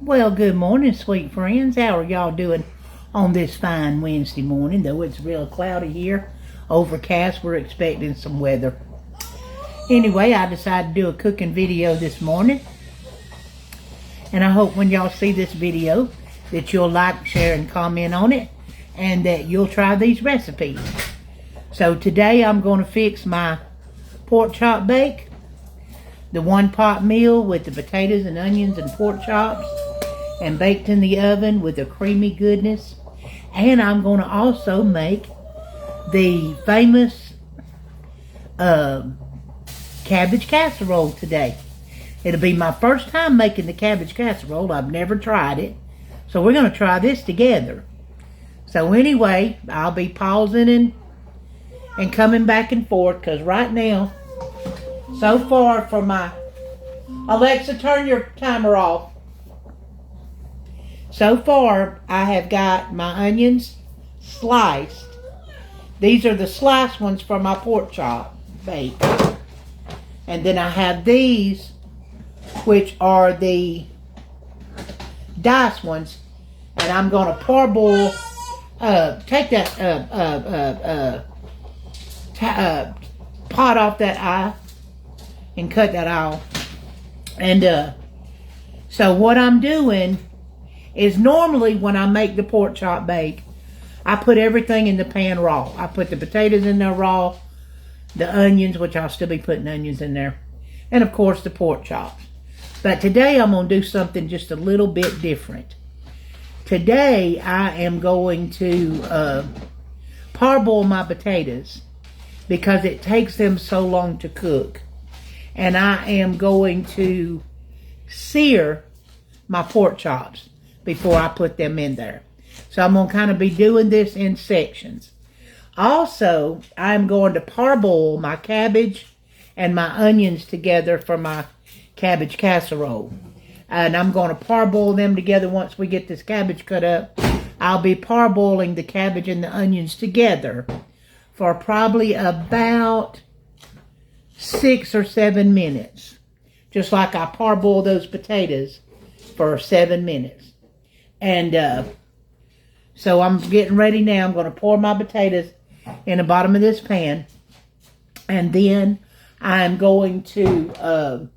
Well, good morning, sweet friends. How are y'all doing on this fine Wednesday morning? Though it's real cloudy here, overcast, we're expecting some weather. Anyway, I decided to do a cooking video this morning. And I hope when y'all see this video that you'll like, share, and comment on it. And that you'll try these recipes. So today I'm going to fix my pork chop bake. The one pot meal with the potatoes and onions and pork chops. And baked in the oven with a creamy goodness. And I'm going to also make the famous cabbage casserole today. It'll be my first time making the cabbage casserole. I've never tried it. So we're going to try this together. So anyway, I'll be pausing and coming back and forth. Because right now, so far for my... Alexa, turn your timer off. So far, I have got my onions sliced. These are the sliced ones for my pork chop bake. And then I have these, which are the diced ones. And I'm going to parboil, take that pot off that eye and cut that off. And so what I'm doing is normally when I make the pork chop bake, I put everything in the pan raw. I put the potatoes in there raw, the onions, which I'll still be putting onions in there, and of course the pork chops. But today I'm going to do something just a little bit different. Today I am going to parboil my potatoes because it takes them so long to cook. And I am going to sear my pork chops before I put them in there. So I'm going to kind of be doing this in sections. Also, I'm going to parboil my cabbage and my onions together for my cabbage casserole. And I'm going to parboil them together once we get this cabbage cut up. I'll be parboiling the cabbage and the onions together for probably about 6 or 7 minutes. Just like I parboil those potatoes for 7 minutes. And so I'm getting ready now. I'm going to pour my potatoes in the bottom of this pan. And then I'm going to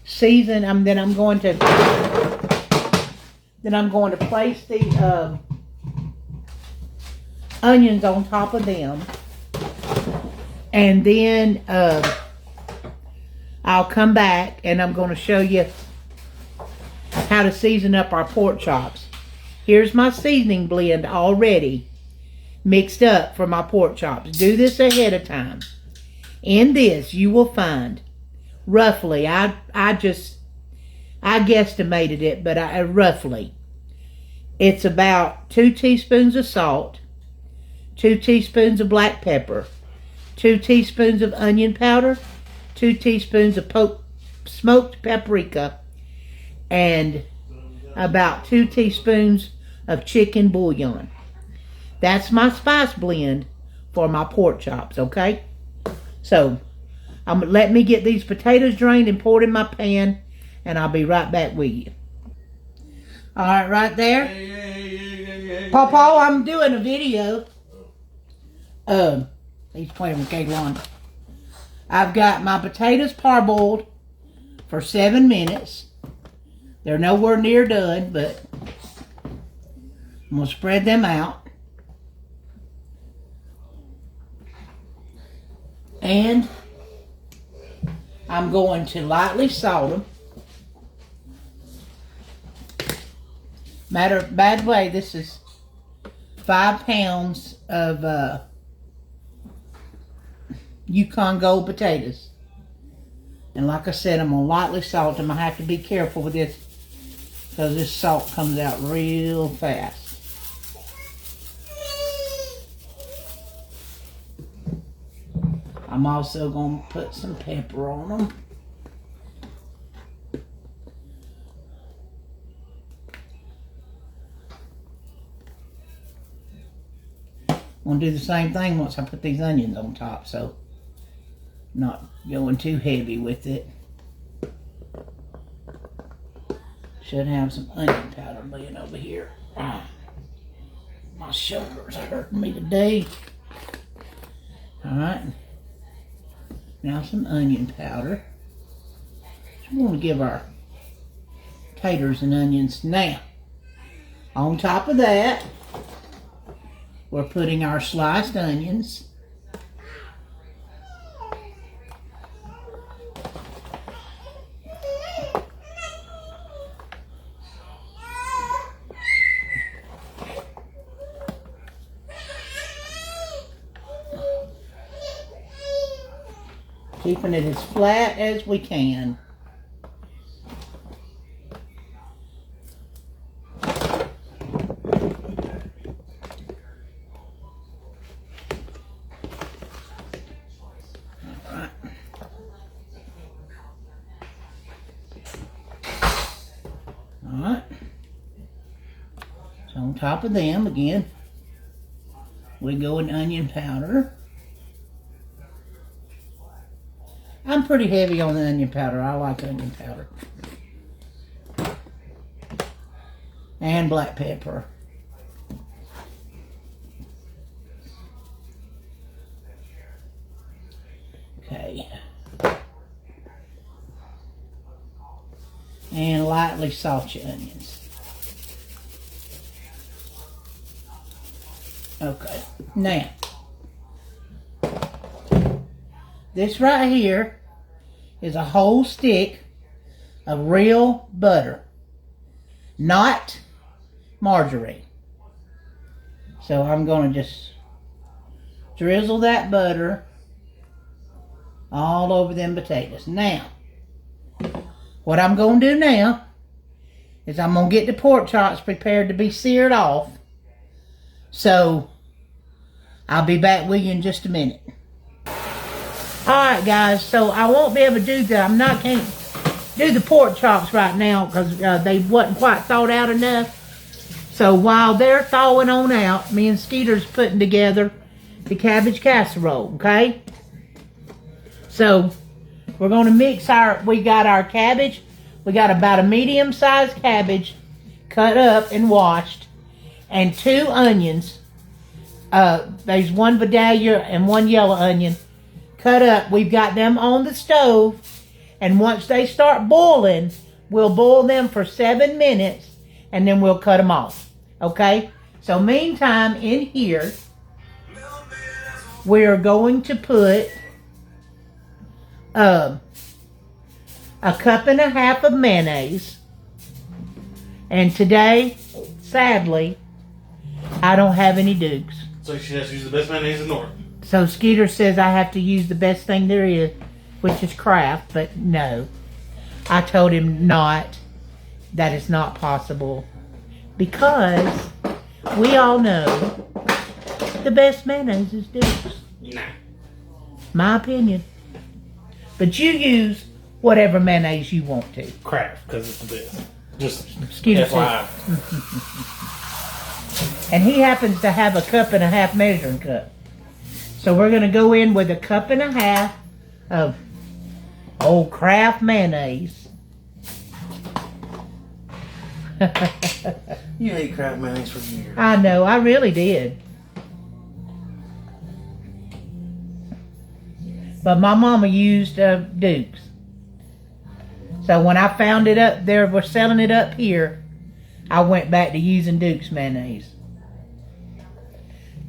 season. Then I'm going to place the onions on top of them. And then I'll come back and I'm going to show you how to season up our pork chops. Here's my seasoning blend already mixed up for my pork chops. Do this ahead of time. In this you will find roughly, I guesstimated it, but roughly it's about 2 teaspoons of salt, 2 teaspoons of black pepper, 2 teaspoons of onion powder, 2 teaspoons of smoked paprika, and about 2 teaspoons of chicken bouillon. That's my spice blend for my pork chops, okay? So, let me get these potatoes drained and poured in my pan, and I'll be right back with you. All right, right there. Pawpaw, I'm doing a video. He's playing with Kaylon. I've got my potatoes parboiled for 7 minutes. They're nowhere near done, but I'm going to spread them out. And I'm going to lightly salt them. By the way, this is 5 pounds of Yukon Gold potatoes. And like I said, I'm going to lightly salt them. I have to be careful with this because this salt comes out real fast. I'm also going to put some pepper on them. I'm going to do the same thing once I put these onions on top, so not going too heavy with it. Should have some onion powder laying over here. My shoulders are hurting me today. Alright. Now some onion powder. We want to give our taters and onions. Now, on top of that, we're putting our sliced onions. Keeping it as flat as we can. Alright. So on top of them again, we go in onion powder. I'm pretty heavy on the onion powder. I like onion powder. And black pepper. Okay. And lightly salt your onions. Okay. Now, this right here is a whole stick of real butter, not margarine. So I'm going to just drizzle that butter all over them potatoes. Now, what I'm going to do now is I'm going to get the pork chops prepared to be seared off. So I'll be back with you in just a minute. Alright guys, so I won't be able to do that. Can't do the pork chops right now because they wasn't quite thawed out enough. So while they're thawing on out, me and Skeeter's putting together the cabbage casserole, okay? So we're going to mix we got our cabbage. We got about a medium-sized cabbage cut up and washed, and 2 onions. There's 1 Vidalia and 1 yellow onion cut up. We've got them on the stove, and once they start boiling, we'll boil them for 7 minutes, and then we'll cut them off. Okay? So meantime, in here, we're going to put a cup and a half of mayonnaise. And today, sadly, I don't have any Dukes. So she has to use the best mayonnaise in the world. So Skeeter says I have to use the best thing there is, which is Kraft, but no. I told him not, that it's not possible, because we all know the best mayonnaise is Duke's. Nah. My opinion. But you use whatever mayonnaise you want to. Kraft, because it's the best. Just Skeeter FYI. And he happens to have a cup and a half measuring cup. So we're going to go in with a cup and a half of old Kraft mayonnaise. You ate Kraft mayonnaise for years. I know, I really did. But my mama used Duke's. So when I found it up there, we're selling it up here, I went back to using Duke's mayonnaise.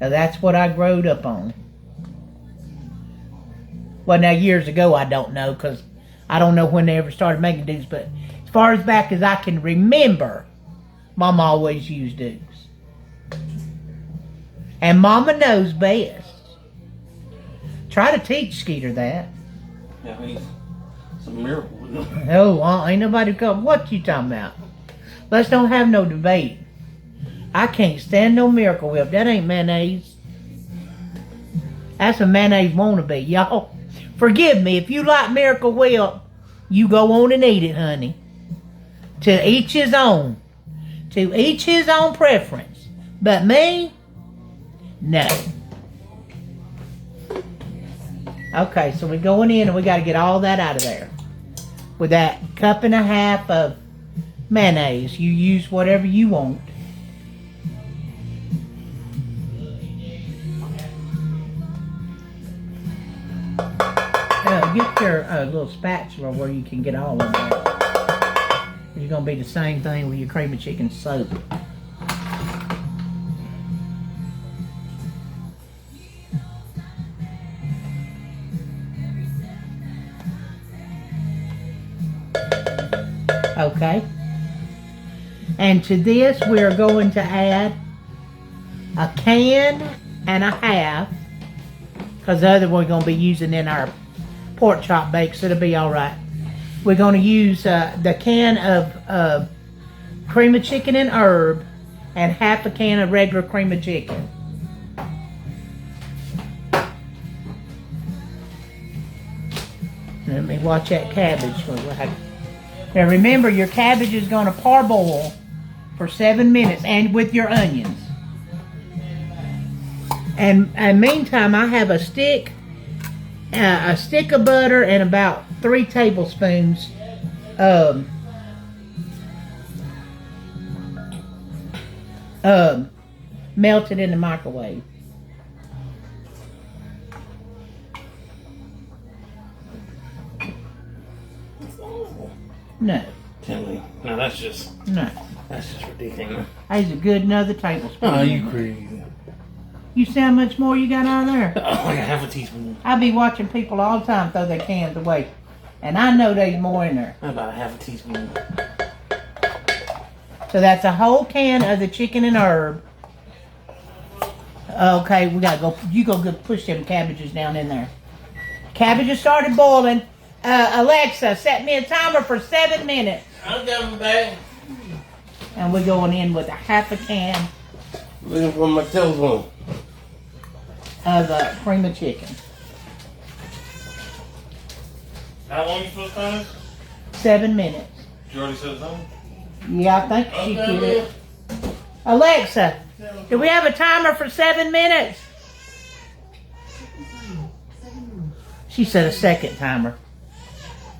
Now that's what I growed up on. Well, now years ago I don't know, because I don't know when they ever started making Duke's, but as far as back as I can remember, Mama always used Duke's. And Mama knows best. Try to teach Skeeter that. Yeah, I mean, it's a miracle. Oh, ain't nobody come. What you talking about? Let's don't have no debate. I can't stand no Miracle Whip. That ain't mayonnaise. That's a mayonnaise wannabe, y'all. Forgive me. If you like Miracle Whip, you go on and eat it, honey. To each his own. To each his own preference. But me? No. Okay, so we're going in and we got to get all that out of there. With that cup and a half of mayonnaise. You use whatever you want. Get your little spatula where you can get all of that. It's going to be the same thing with your cream of chicken soup. Okay. And to this we're going to add a can and a half, because the other we're going to be using in our pork chop bake, so it'll be all right. We're going to use the can of cream of chicken and herb and half a can of regular cream of chicken. Let me watch that cabbage. Now remember, your cabbage is going to parboil for 7 minutes, and with your onions. And meantime, I have a stick of butter and about 3 tablespoons melted in the microwave. No. Tell me. No, that's just ridiculous. That's a good another tablespoon. Oh, you crazy. You see how much more you got out of there? Oh, like a half a teaspoon. I be watching people all the time throw their cans away. And I know there's more in there. About a half a teaspoon. So that's a whole can of the chicken and herb. Okay, we gotta go. You go push them cabbages down in there. Cabbages started boiling. Alexa, set me a timer for 7 minutes. I'm coming back. And we're going in with a half a can Looking for my telephone. of cream of chicken. How long you supposed to time? 7 minutes. You already said something? Yeah, I think she did it. Alexa, do we have a timer for 7 minutes? She said a second timer.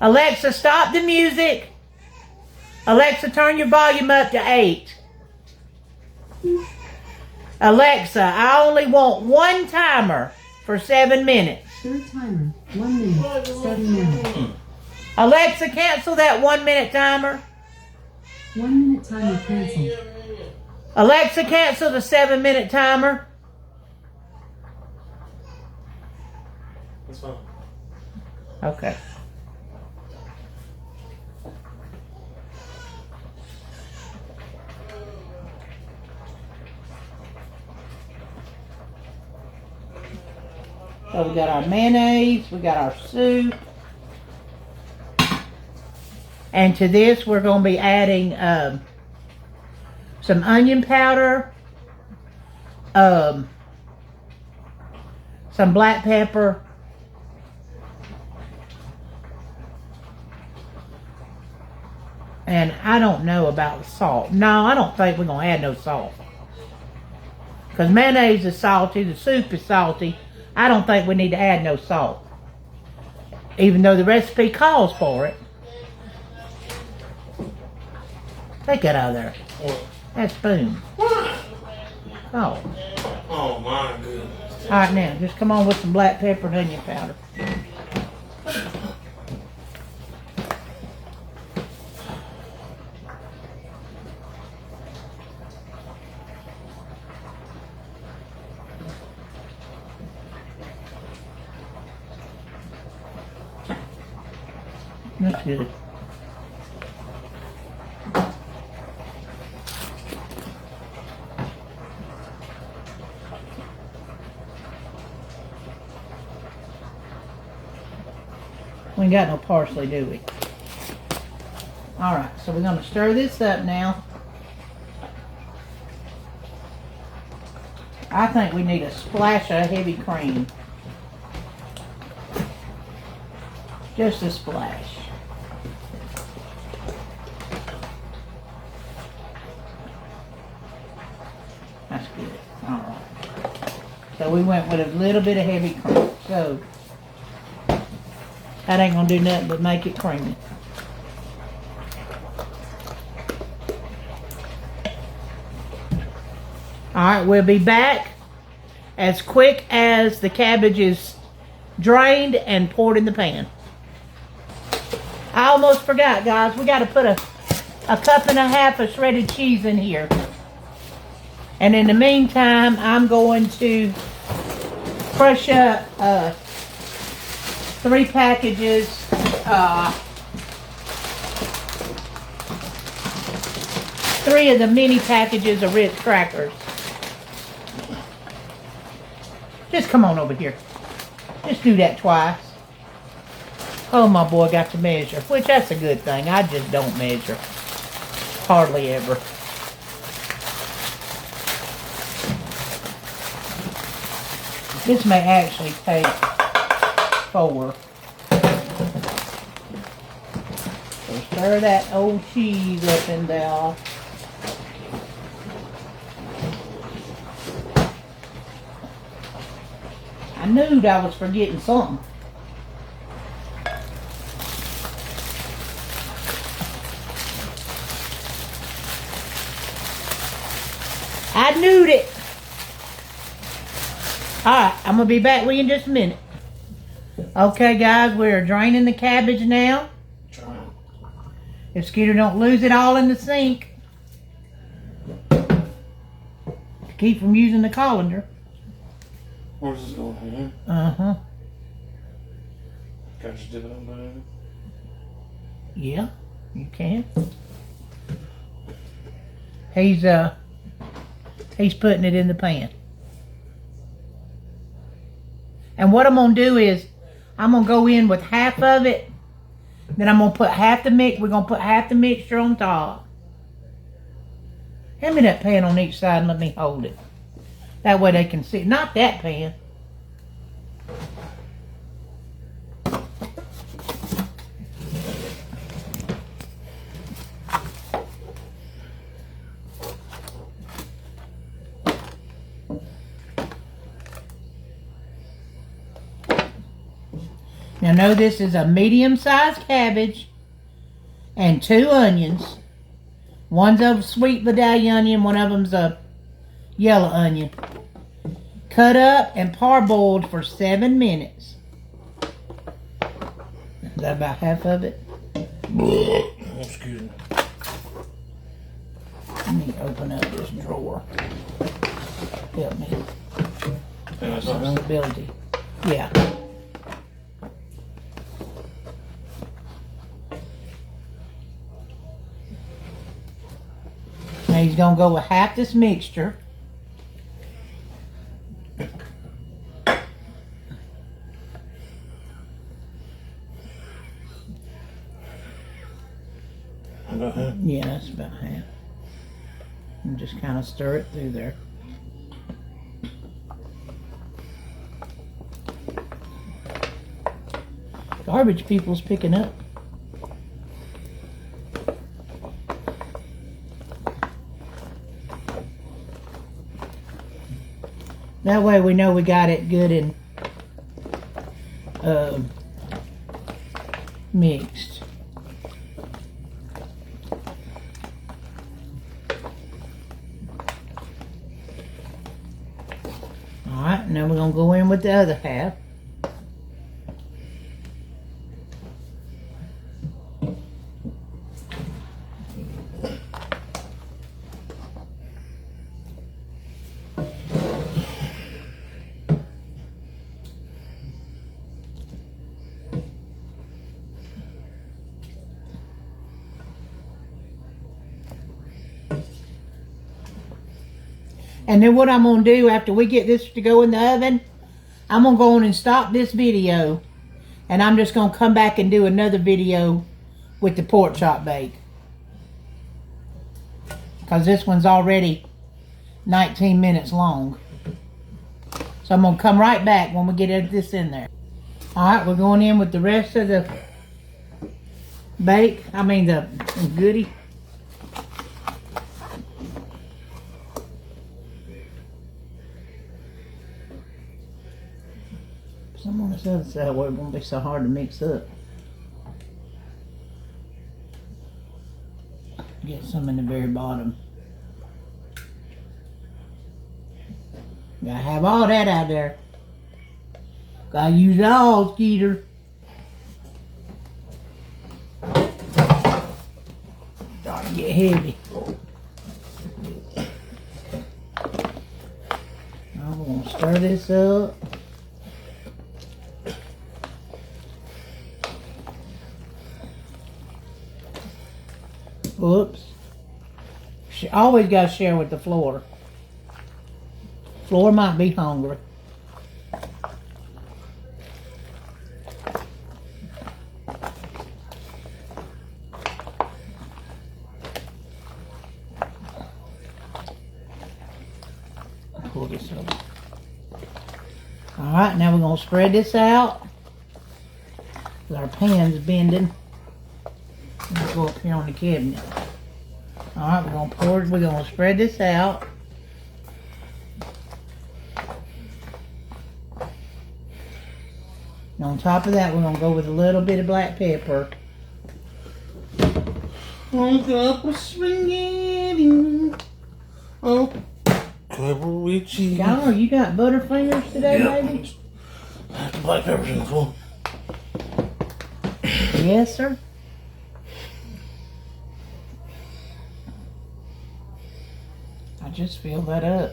Alexa, stop the music. Alexa, turn your volume up to 8. Alexa, I only want one timer for 7 minutes. Third timer, 1 minute, 7 minutes. Alexa, cancel that 1 minute timer. 1 minute timer canceled. Alexa, cancel the 7 minute timer. That's fine. Okay. So we got our mayonnaise, we got our soup. And to this we're going to be adding some onion powder, some black pepper, and I don't know about salt. No, I don't think we're going to add no salt. Because mayonnaise is salty, the soup is salty. I don't think we need to add no salt. Even though the recipe calls for it. Take that out of there. What? That spoon. What? Oh. Oh my goodness. Alright, now, just come on with some black pepper and onion powder. That's good. We ain't got no parsley, do we? Alright, so we're going to stir this up now. I think we need a splash of heavy cream. Just a splash. That's good. Alright. So we went with a little bit of heavy cream. So that ain't gonna do nothing but make it creamy. Alright, we'll be back as quick as the cabbage is drained and poured in the pan. I almost forgot, guys. We got to put a cup and a half of shredded cheese in here. And in the meantime, I'm going to crush up 3 packages, 3 of the mini packages of Ritz crackers. Just come on over here. Just do that twice. Oh, my boy got to measure, which that's a good thing. I just don't measure. Hardly ever. This may actually take 4. So stir that old cheese up in there. I knew I was forgetting something. I knew it. Alright, I'm going to be back with you in just a minute. Okay, guys, we're draining the cabbage now. If Skeeter don't lose it all in the sink. To keep from using the colander. Where's this going here? Uh-huh. Can I just dip it on there? Yeah, you can. He's putting it in the pan. And what I'm going to do is, I'm going to go in with half of it. Then I'm going to put half the mix. We're going to put half the mixture on top. Hand me that pan on each side and let me hold it. That way they can see. Not that pan. Now know this is a medium-sized cabbage and 2 onions. One's a sweet medallion onion, one of them's a yellow onion. Cut up and parboiled for 7 minutes. Is that about half of it? Excuse me. Let me open up this drawer. Help me. Responsibility. Yeah. Now he's going to go with half this mixture. About half? Yeah, that's about half. And just kind of stir it through there. Garbage people's picking up. That way we know we got it good and mixed. Alright, now we're going to go in with the other half. And then what I'm going to do after we get this to go in the oven, I'm going to go on and stop this video. And I'm just going to come back and do another video with the pork chop bake. Because this one's already 19 minutes long. So I'm going to come right back when we get this in there. Alright, we're going in with the rest of the the goodie. Some on this other side where it won't be so hard to mix up. Get some in the very bottom. Gotta have all that out there. Gotta use it all, Skeeter. Starting to get heavy. I'm gonna stir this up. Whoops. Always gotta share with the floor. Floor might be hungry. Pull this over. Alright, now we're going to spread this out. Our pan's bending. Let's go up here on the cabinet. Alright, we're going to spread this out. And on top of that, we're going to go with a little bit of black pepper. On top of spaghetti. Oh, cover with cheese. Y'all, you got butterfingers today, baby? The black pepper's in the floor. Yes, sir. I just filled that up.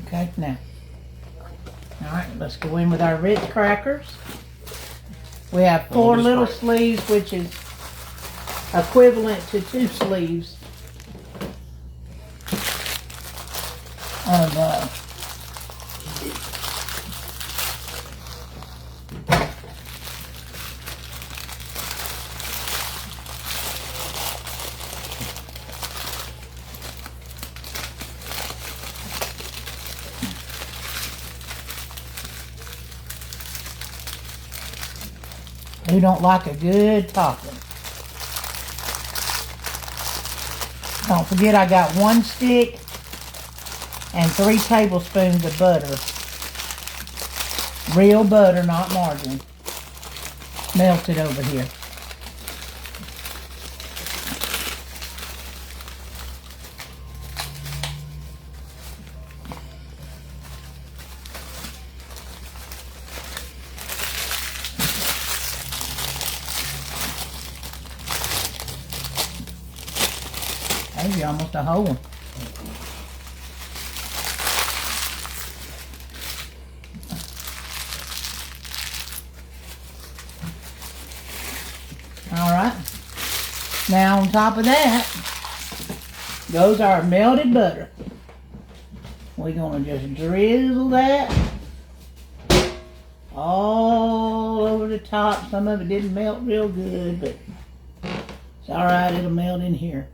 Okay, now. Alright, let's go in with our Ritz crackers. We have 4 little sleeves, which is equivalent to 2 sleeves of who don't like a good topping. Don't forget I got 1 stick and 3 tablespoons of butter. Real butter, not margarine. Melted over here. Maybe almost a whole one. Alright. Now on top of that goes our melted butter. We're going to just drizzle that all over the top. Some of it didn't melt real good, but it's alright, it'll melt in here.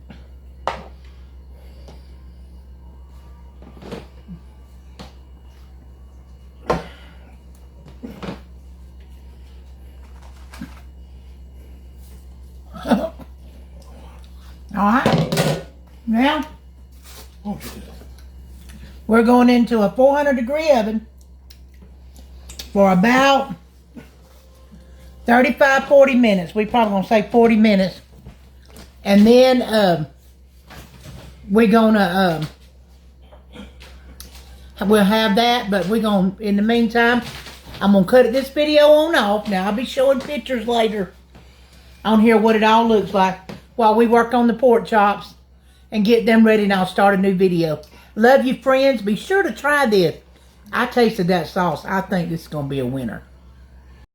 Alright, now we're going into a 400-degree oven for about 35-40 minutes. We probably gonna say 40 minutes. And then we're gonna we'll have that, but we're gonna, in the meantime, I'm gonna cut this video on off. Now I'll be showing pictures later on here what it all looks like while we work on the pork chops and get them ready, and I'll start a new video. Love you, friends. Be sure to try this. I tasted that sauce. I think this is going to be a winner.